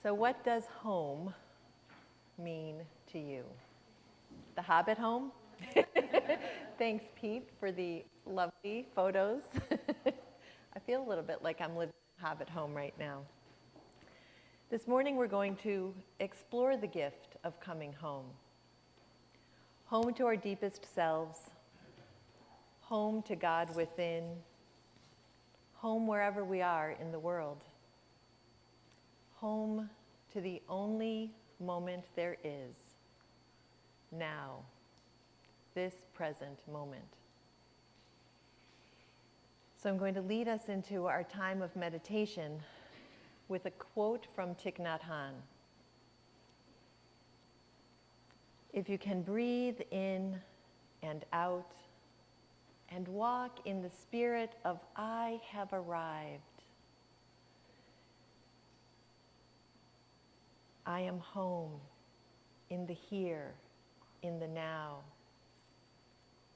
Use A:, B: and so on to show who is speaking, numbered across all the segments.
A: So what does home mean to you? The Hobbit home? Thanks, Pete, for the lovely photos. I feel a little bit like I'm living in a Hobbit home right now. This morning we're going to explore the gift of coming home. Home to our deepest selves, home to God within, home wherever we are in the world, home to the only moment there is, now, this present moment. So I'm going to lead us into our time of meditation with a quote from Thich Nhat Hanh. If you can breathe in and out and walk in the spirit of I have arrived, I am home, in the here, in the now,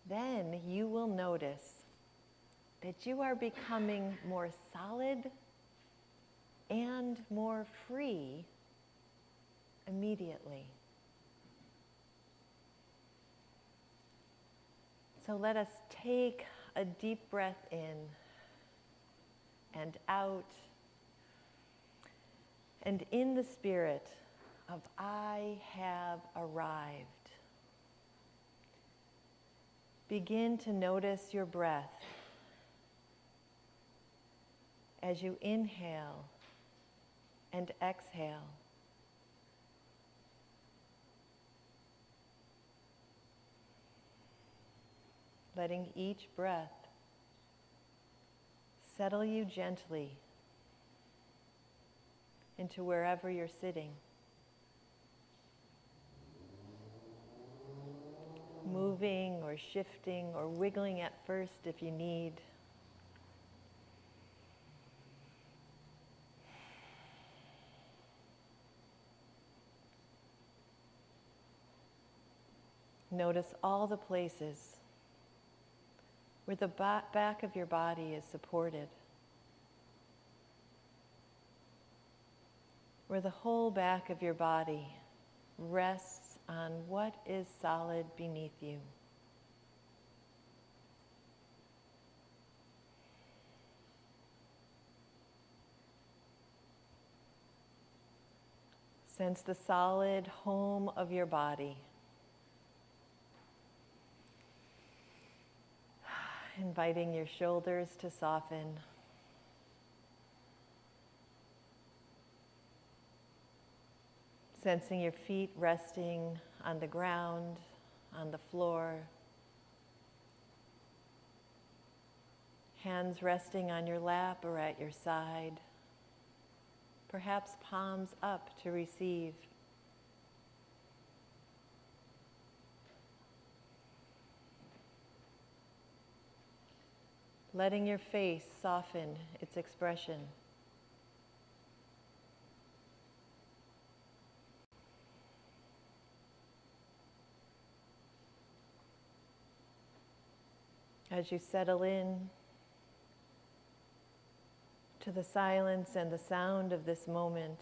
A: then you will notice that you are becoming more solid and more free immediately. So let us take a deep breath in and out, and in the spirit of I have arrived, begin to notice your breath as you inhale and exhale. Letting each breath settle you gently into wherever you're sitting. Moving or shifting or wiggling at first if you need. Notice all the places where the back of your body is supported, where the whole back of your body rests on what is solid beneath you. Sense the solid home of your body. Inviting your shoulders to soften. Sensing your feet resting on the ground, on the floor. Hands resting on your lap or at your side. Perhaps palms up to receive. Letting your face soften its expression. As you settle in to the silence and the sound of this moment,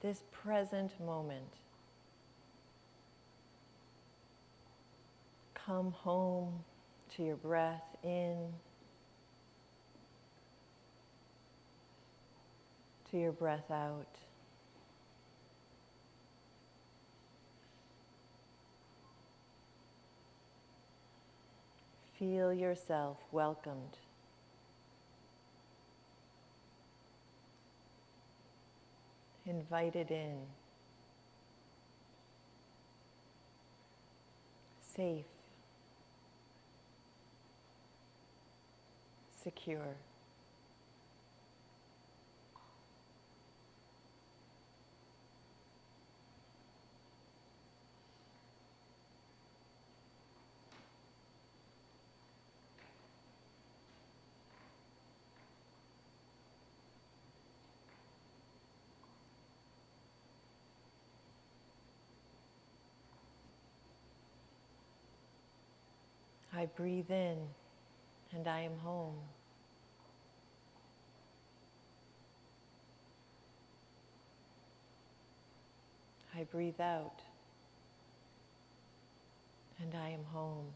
A: this present moment, come home to your breath in, to your breath out. Feel yourself welcomed. Invited in. Safe. Secure. I breathe in and I am home. I breathe out, and I am home.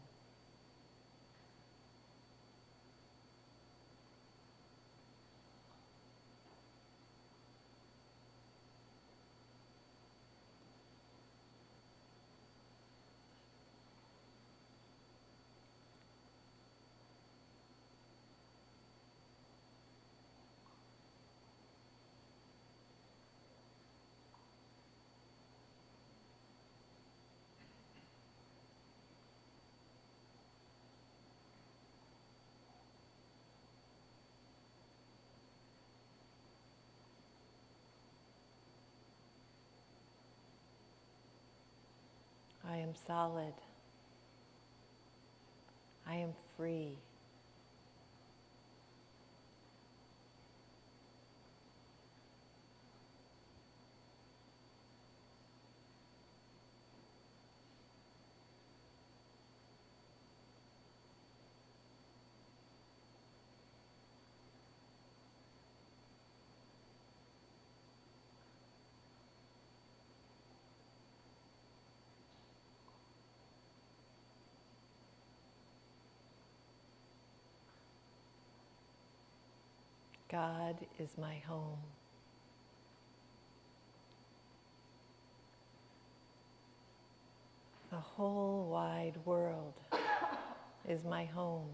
A: I am solid. I am free. God is my home. The whole wide world is my home.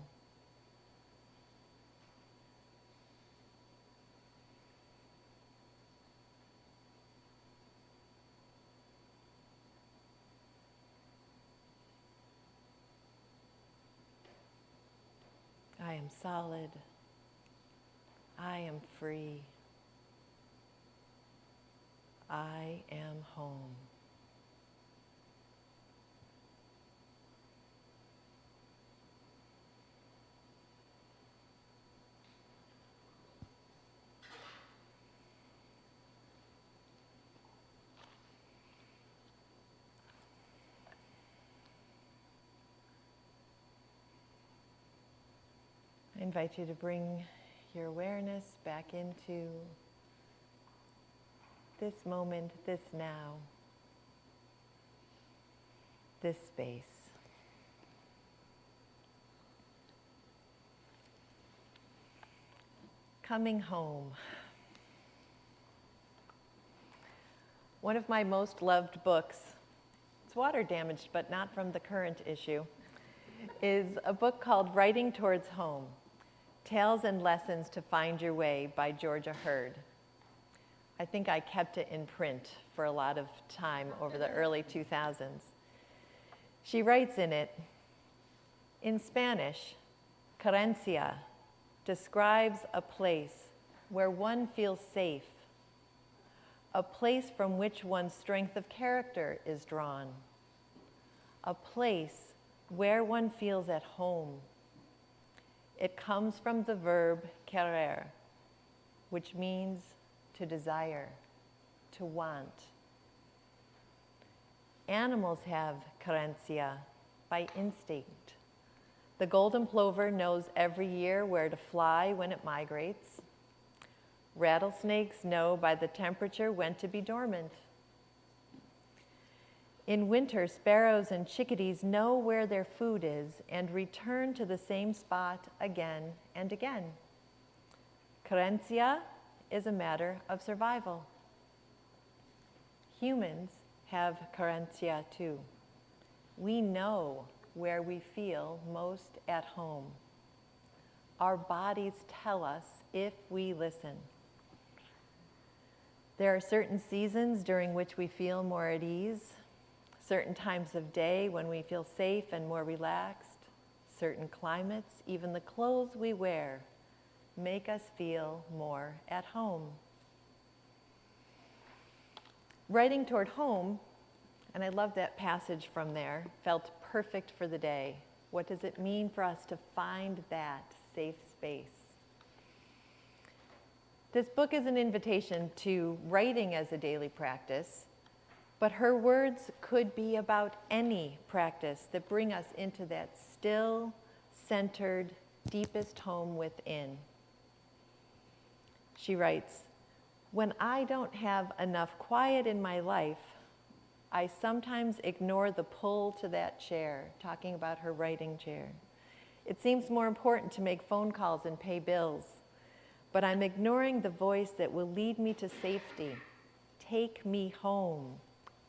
A: I am solid. I am free. I am home. I invite you to bring your awareness back into this moment, this now, this space. Coming home. One of my most loved books, it's water damaged, but not from the current issue, is a book called Writing Towards Home, Tales and Lessons to Find Your Way by Georgia Hurd. I think I kept it in print for a lot of time over the early 2000s. She writes in it, in Spanish, querencia describes a place where one feels safe, a place from which one's strength of character is drawn, a place where one feels at home. It comes from the verb querer, which means to desire, to want. Animals have querencia by instinct. The golden plover knows every year where to fly when it migrates. Rattlesnakes know by the temperature when to be dormant. In winter, sparrows and chickadees know where their food is and return to the same spot again and again. Querencia is a matter of survival. Humans have querencia too. We know where we feel most at home. Our bodies tell us if we listen. There are certain seasons during which we feel more at ease, certain times of day when we feel safe and more relaxed, certain climates, even the clothes we wear, make us feel more at home. Writing Toward Home, and I love that passage from there, felt perfect for the day. What does it mean for us to find that safe space? This book is an invitation to writing as a daily practice, but her words could be about any practice that bring us into that still, centered, deepest home within. She writes, "When I don't have enough quiet in my life, I sometimes ignore the pull to that chair, talking about her writing chair. It seems more important to make phone calls and pay bills, but I'm ignoring the voice that will lead me to safety. Take me home.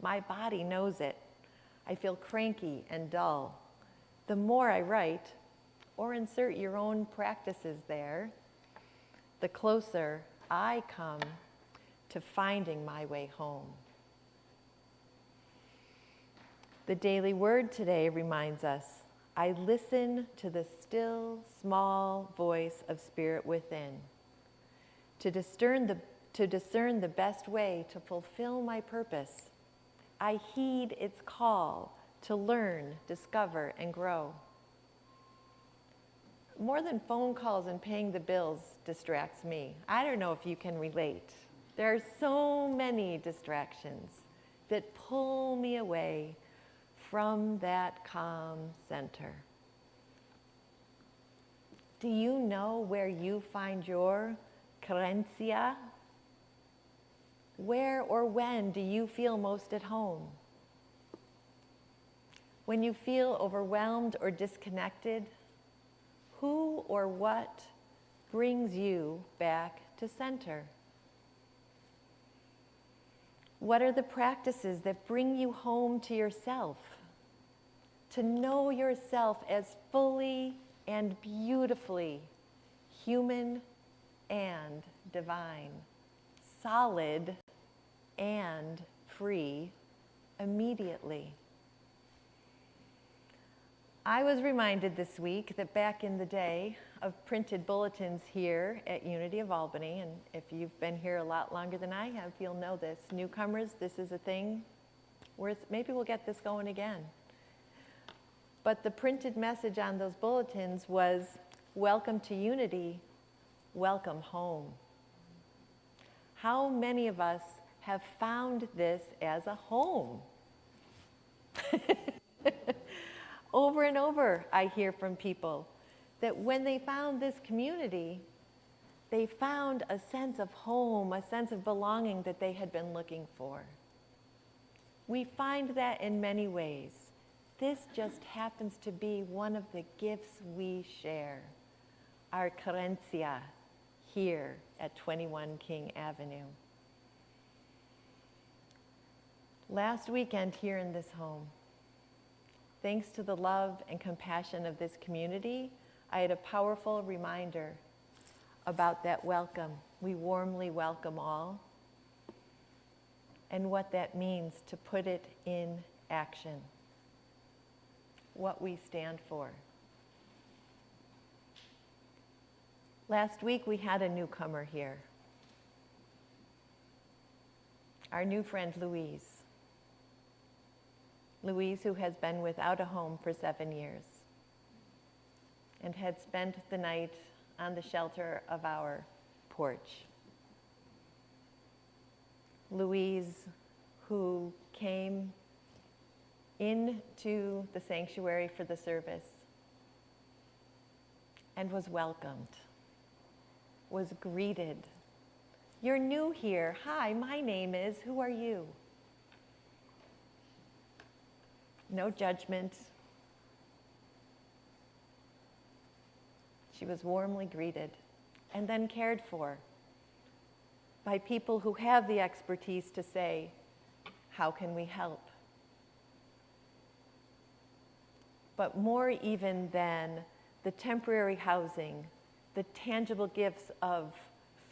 A: My body knows it. I feel cranky and dull. The more I write, or insert your own practices there, the closer I come to finding my way home. The daily word today reminds us, I listen to the still, small voice of spirit within. To discern the best way to fulfill my purpose, I heed its call to learn, discover, and grow. More than phone calls and paying the bills distracts me. I don't know if you can relate. There are so many distractions that pull me away from that calm center. Do you know where you find your creencia? Where or when do you feel most at home? When you feel overwhelmed or disconnected, who or what brings you back to center? What are the practices that bring you home to yourself? To know yourself as fully and beautifully human and divine, solid and free immediately. I was reminded this week that back in the day of printed bulletins here at Unity of Albany, and if you've been here a lot longer than I have, you'll know this. Newcomers, this is a thing. Maybe we'll get this going again. But the printed message on those bulletins was, welcome to Unity, welcome home. How many of us have found this as a home? Over and over, I hear from people that when they found this community, they found a sense of home, a sense of belonging that they had been looking for. We find that in many ways. This just happens to be one of the gifts we share, our creencia here at 21 King Avenue. Last weekend here in this home, thanks to the love and compassion of this community, I had a powerful reminder about that welcome. We warmly welcome all, and what that means to put it in action, what we stand for. Last week we had a newcomer here, our new friend Louise. Louise, who has been without a home for 7 years and had spent the night on the shelter of our porch. Louise, who came into the sanctuary for the service and was welcomed, was greeted. You're new here. Hi, my name is, who are you? No judgment. She was warmly greeted and then cared for by people who have the expertise to say, how can we help? But more even than the temporary housing, the tangible gifts of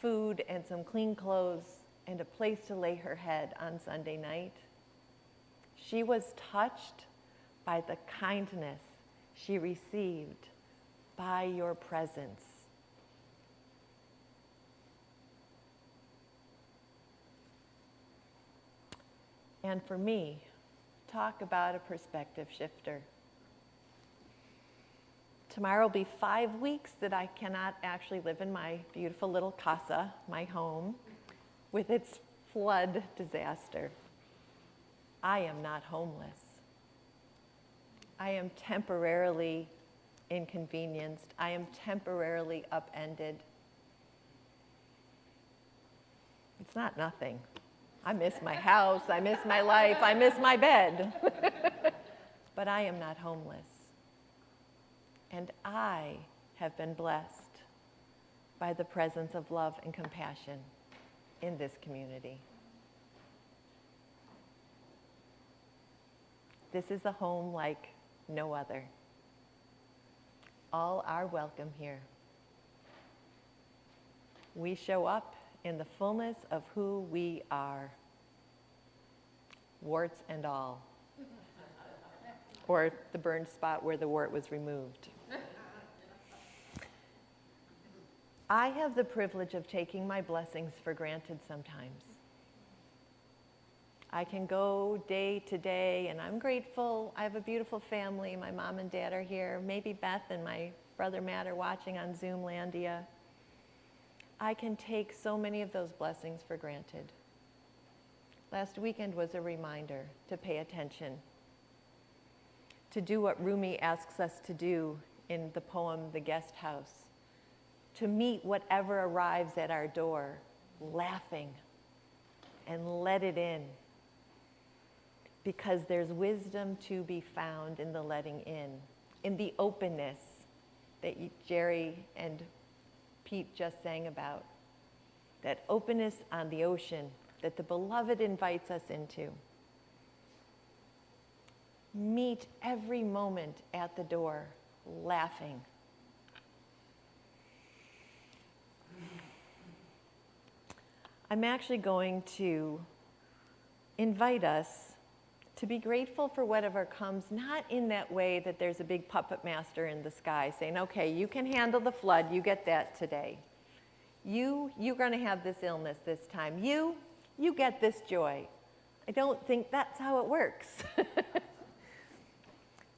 A: food and some clean clothes and a place to lay her head on Sunday night, she was touched by the kindness she received by your presence. And for me, talk about a perspective shifter. Tomorrow will be 5 weeks that I cannot actually live in my beautiful little casa, my home, with its flood disaster. I am not homeless. I am temporarily inconvenienced. I am temporarily upended. It's not nothing. I miss my house, I miss my life, I miss my bed. But I am not homeless. And I have been blessed by the presence of love and compassion in this community. This is a home like no other. All are welcome here. We show up in the fullness of who we are, warts and all, or the burned spot where the wart was removed. I have the privilege of taking my blessings for granted sometimes. I can go day to day, and I'm grateful. I have a beautiful family. My mom and dad are here. Maybe Beth and my brother Matt are watching on Zoom Landia. I can take so many of those blessings for granted. Last weekend was a reminder to pay attention, to do what Rumi asks us to do in the poem, The Guest House, to meet whatever arrives at our door, laughing, and let it in. Because there's wisdom to be found in the letting in the openness that Jerry and Pete just sang about, that openness on the ocean that the beloved invites us into. Meet every moment at the door, laughing. I'm actually going to invite us to be grateful for whatever comes, not in that way that there's a big puppet master in the sky saying, okay, you can handle the flood, you get that today. You're going to have this illness this time. You get this joy. I don't think that's how it works.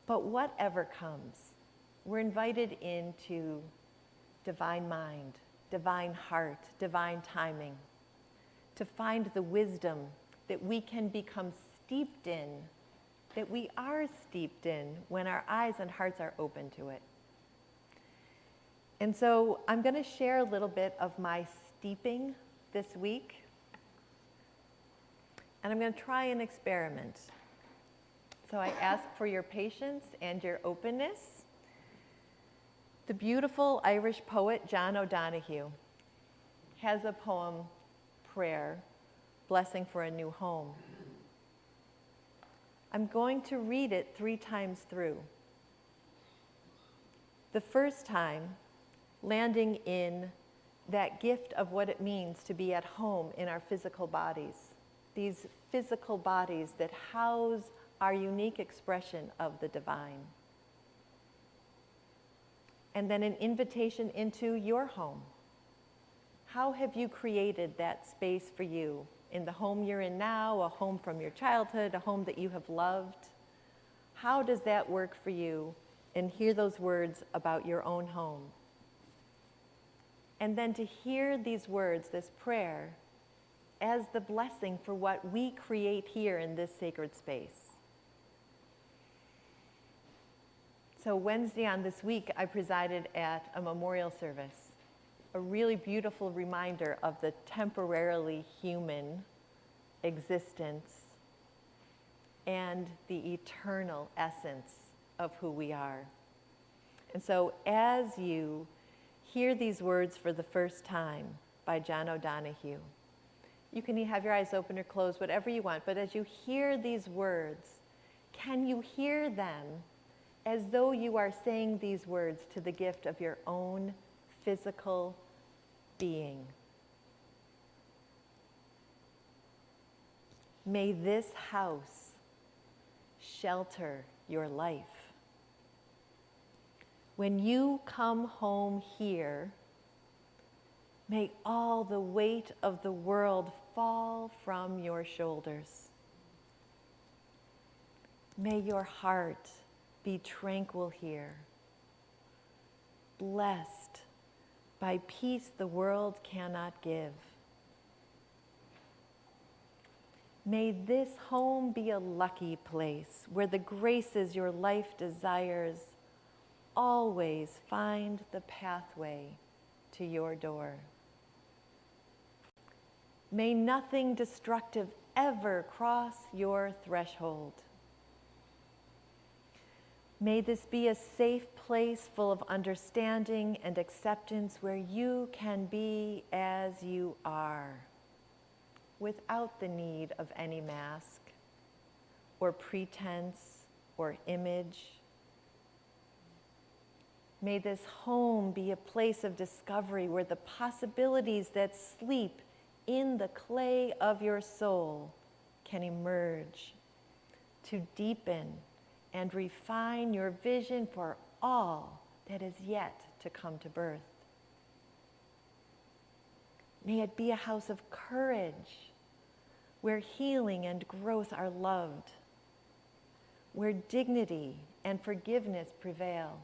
A: But whatever comes, we're invited into divine mind, divine heart, divine timing, to find the wisdom that we can become steeped in, that we are steeped in when our eyes and hearts are open to it. And so I'm going to share a little bit of my steeping this week. And I'm going to try an experiment. So I ask for your patience and your openness. The beautiful Irish poet John O'Donohue has a poem, Prayer, Blessing for a New Home. I'm going to read it 3 times through. The first time, landing in that gift of what it means to be at home in our physical bodies. These physical bodies that house our unique expression of the divine. And then an invitation into your home. How have you created that space for you in the home you're in now, a home from your childhood, a home that you have loved? How does that work for you? And hear those words about your own home. And then to hear these words, this prayer, as the blessing for what we create here in this sacred space. So Wednesday on this week, I presided at a memorial service, a really beautiful reminder of the temporarily human existence and the eternal essence of who we are. And so as you hear these words for the first time by John O'Donohue, you can have your eyes open or closed, whatever you want, but as you hear these words, can you hear them as though you are saying these words to the gift of your own physical being? May this house shelter your life. When you come home here, may all the weight of the world fall from your shoulders. May your heart be tranquil here, blessed by peace the world cannot give. May this home be a lucky place where the graces your life desires always find the pathway to your door. May nothing destructive ever cross your threshold. May this be a safe place full of understanding and acceptance where you can be as you are, without the need of any mask or pretense or image. May this home be a place of discovery where the possibilities that sleep in the clay of your soul can emerge to deepen and refine your vision for all that is yet to come to birth. May it be a house of courage where healing and growth are loved, where dignity and forgiveness prevail.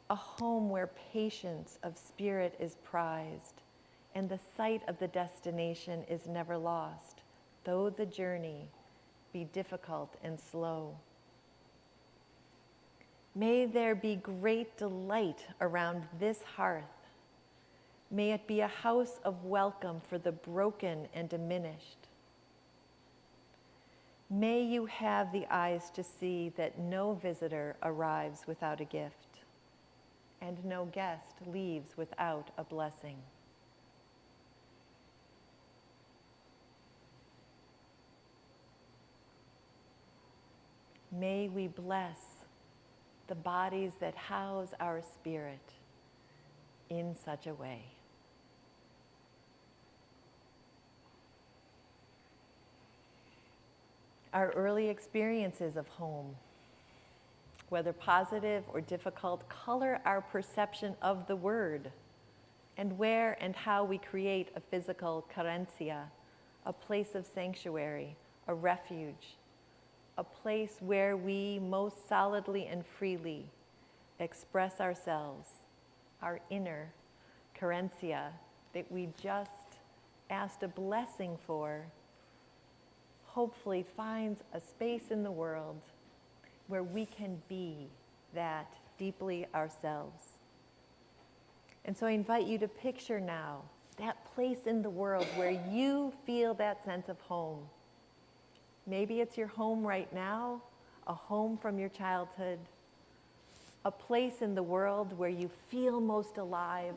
A: A home where patience of spirit is prized and the sight of the destination is never lost, though the journey be difficult and slow. May there be great delight around this hearth. May it be a house of welcome for the broken and diminished. May you have the eyes to see that no visitor arrives without a gift, and no guest leaves without a blessing. May we bless the bodies that house our spirit in such a way. Our early experiences of home, whether positive or difficult, color our perception of the word and where and how we create a physical carencia, a place of sanctuary, a refuge, a place where we most solidly and freely express ourselves, our inner carencia that we just asked a blessing for, hopefully finds a space in the world where we can be that deeply ourselves. And so I invite you to picture now that place in the world where you feel that sense of home. Maybe it's your home right now, a home from your childhood, a place in the world where you feel most alive.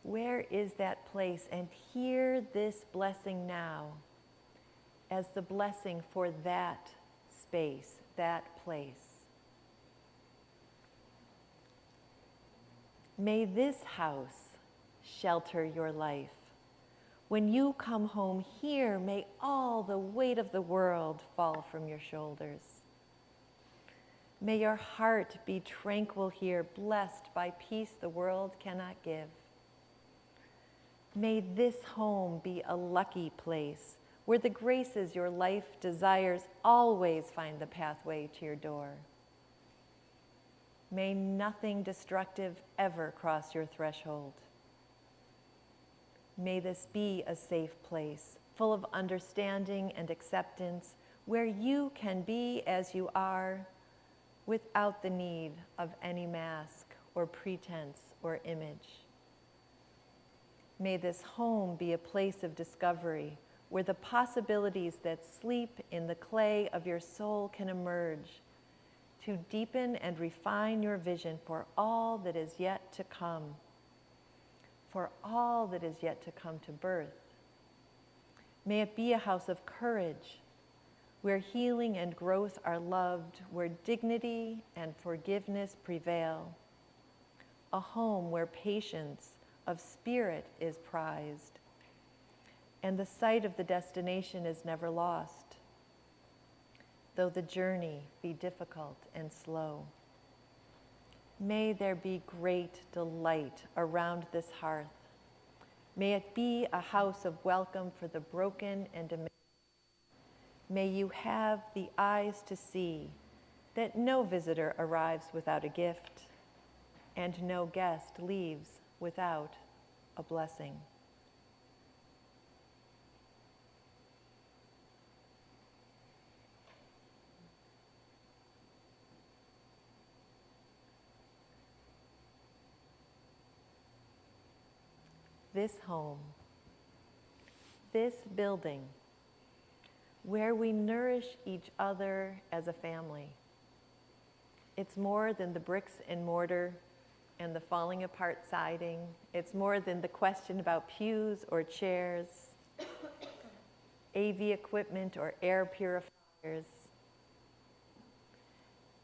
A: Where is that place? And hear this blessing now as the blessing for that space, that place. May this house shelter your life. When you come home here, may all the weight of the world fall from your shoulders. May your heart be tranquil here, blessed by peace the world cannot give. May this home be a lucky place where the graces your life desires always find the pathway to your door. May nothing destructive ever cross your threshold. May this be a safe place, full of understanding and acceptance, where you can be as you are, without the need of any mask or pretense or image. May this home be a place of discovery, where the possibilities that sleep in the clay of your soul can emerge, to deepen and refine your vision for all that is yet to come. For all that is yet to come to birth. May it be a house of courage, where healing and growth are loved, where dignity and forgiveness prevail. A home where patience of spirit is prized, and the sight of the destination is never lost, though the journey be difficult and slow. May there be great delight around this hearth. May it be a house of welcome for the broken and diminished. May you have the eyes to see that no visitor arrives without a gift, and no guest leaves without a blessing. this home, this building, where we nourish each other as a family. It's more than the bricks and mortar and the falling apart siding. It's more than the question about pews or chairs, AV equipment or air purifiers.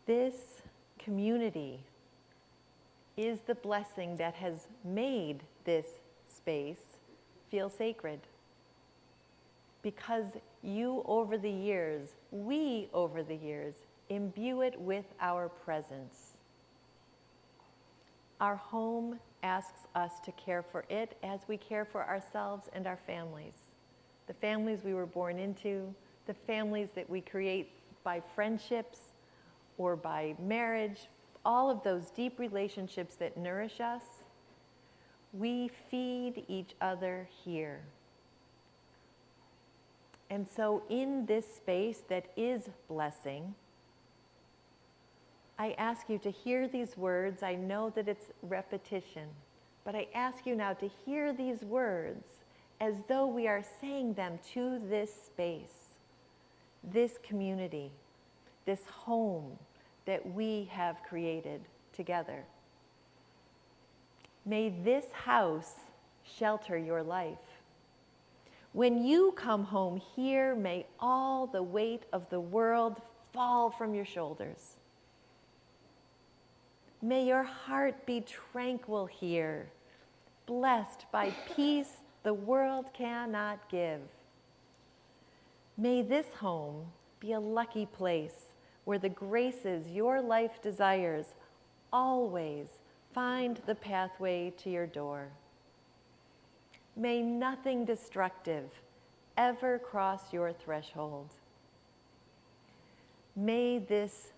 A: This community is the blessing that has made this space feel sacred. Because you over the years, we over the years, imbue it with our presence. Our home asks us to care for it as we care for ourselves and our families. The families we were born into, the families that we create by friendships or by marriage, all of those deep relationships that nourish us, we feed each other here. And so in this space that is blessing, I ask you to hear these words. I know that it's repetition, but I ask you now to hear these words as though we are saying them to this space, this community, this home that we have created together. May this house shelter your life. When you come home here, may all the weight of the world fall from your shoulders. May your heart be tranquil here, blessed by peace the world cannot give. May this home be a lucky place where the graces your life desires always find the pathway to your door. May nothing destructive ever cross your threshold. May this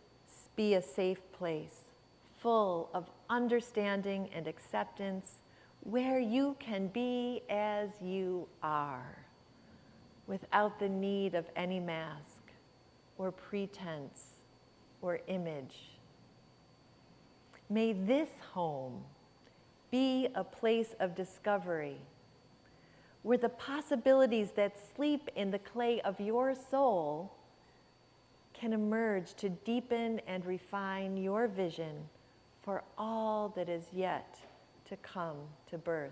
A: be a safe place, full of understanding and acceptance, where you can be as you are, without the need of any mask or pretense or image. May this home be a place of discovery, where the possibilities that sleep in the clay of your soul can emerge to deepen and refine your vision for all that is yet to come to birth.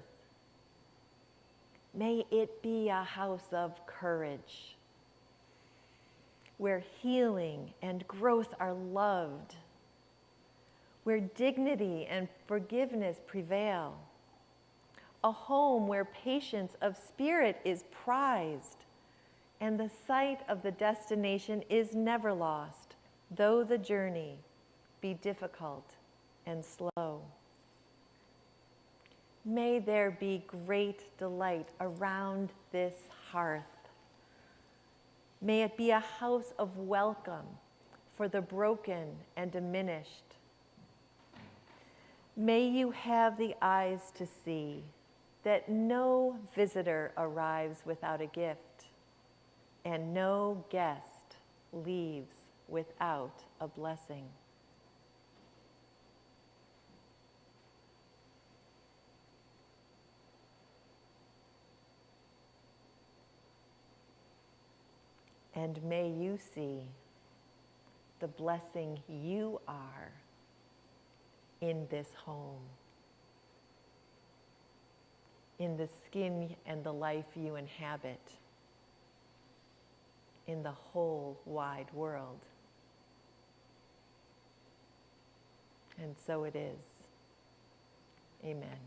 A: May it be a house of courage, where healing and growth are loved, where dignity and forgiveness prevail, a home where patience of spirit is prized, and the sight of the destination is never lost, though the journey be difficult and slow. May there be great delight around this hearth. May it be a house of welcome for the broken and diminished. May you have the eyes to see that no visitor arrives without a gift, and no guest leaves without a blessing. And may you see the blessing you are in this home, in the skin and the life you inhabit, in the whole wide world. And so it is. Amen.